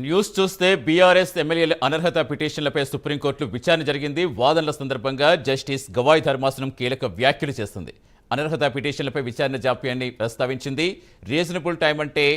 News చూస్తే BRS ఎమ్మెల్యేల అనర్హత పిటిషన్లపై సుప్రీంకోర్టులో విచారణ జరిగింది. వాదనల సందర్భంగా జస్టిస్ గవాయ్ ధర్మాసనం కీలక వ్యాఖ్యలు చేస్తుంది. అనర్హత పిటిషన్లపై విచారణ జాప్యాన్ని ప్రస్తావించింది. రీజనబుల్ టైం అంటే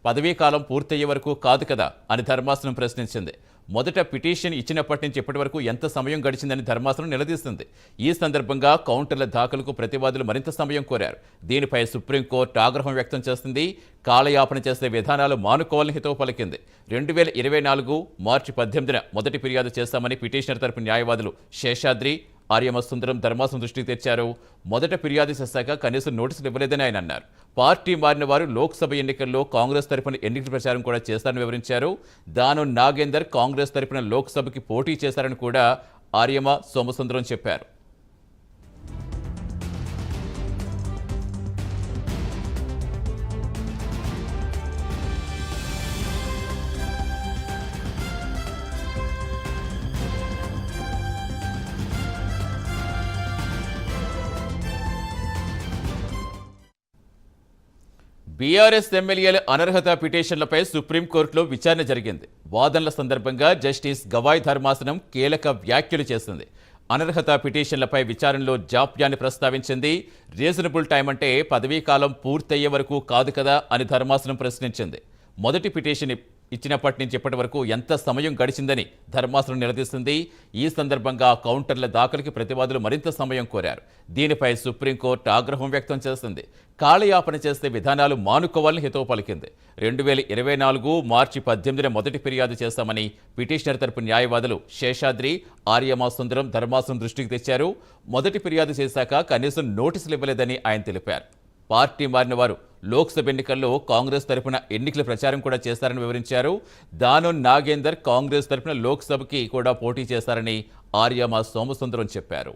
పదవీ కాలం పూర్తయ్యే వరకు కాదు కదా అని ధర్మాసనం ప్రశ్నించింది. మొదట పిటిషన్ ఇచ్చినప్పటి నుంచి ఇప్పటి వరకు ఎంత సమయం గడిచిందని ధర్మాసనం నిలదీస్తుంది. ఈ సందర్భంగా కౌంటర్ల దాఖలుకు ప్రతివాదులు మరింత సమయం కోరారు. దీనిపై సుప్రీంకోర్టు ఆగ్రహం వ్యక్తం చేస్తుంది. కాలయాపన చేసే విధానాలు మానుకోవాలని హితవు పలికింది. 2024 మార్చి 18న మొదటి ఫిర్యాదు చేస్తామని పిటిషనర్ తరపు న్యాయవాదులు శేషాద్రి, ఆర్యమ సుందరం ధర్మాసనం దృష్టికి తెచ్చారు. మొదట ఫిర్యాదు చేశాక కనీసం నోటీసులు ఇవ్వలేదని ఆయన అన్నారు. పార్టీ మారిన వారు లోక్సభ ఎన్నికల్లో కాంగ్రెస్ తరపున ఎన్నికల ప్రచారం కూడా చేస్తారని వివరించారు. దానం నాగేందర్ కాంగ్రెస్ తరపున లోక్సభకి పోటీ చేశారని కూడా ఆర్యమ సోమసుందరం చెప్పారు. బీఆర్ఎస్ ఎమ్మెల్యేల అనర్హత పిటిషన్లపై సుప్రీంకోర్టులో విచారణ జరిగింది. వాదనల సందర్భంగా జస్టిస్ గవాయ్ ధర్మాసనం కీలక వ్యాఖ్యలు చేసింది. అనర్హత పిటిషన్లపై విచారణలో జాప్యాన్ని ప్రస్తావించింది. రీజనబుల్ టైం అంటే పదవీ కాలం పూర్తయ్యే వరకు కాదు కదా అని ధర్మాసనం ప్రశ్నించింది. మొదటి పిటిషన్ ఇచ్చినప్పటి నుంచి ఇప్పటి వరకు ఎంత సమయం గడిచిందని ధర్మాసనం నిలదీస్తుంది. ఈ సందర్భంగా కౌంటర్ల దాఖలుకి ప్రతివాదులు మరింత సమయం కోరారు. దీనిపై సుప్రీంకోర్టు ఆగ్రహం వ్యక్తం చేస్తుంది. కాలయాపన చేసే విధానాలు మానుకోవాలని హితవు పలికింది. 2024 మార్చి 18న మొదటి ఫిర్యాదు చేస్తామని పిటిషనర్ తరపు న్యాయవాదులు శేషాద్రి, ఆర్యమ సుందరం ధర్మాసనం దృష్టికి తెచ్చారు. మొదటి ఫిర్యాదు చేశాక కనీసం నోటీసులు ఇవ్వలేదని ఆయన తెలిపారు. పార్టీ మారిన వారు లోక్సభ ఎన్నికల్లో కాంగ్రెస్ తరపున ఎన్నికల ప్రచారం కూడా చేస్తారని వివరించారు. దానం నాగేందర్ కాంగ్రెస్ తరపున లోక్సభకి కూడా పోటీ చేస్తారని ఆర్యమ సోమసుందరం చెప్పారు.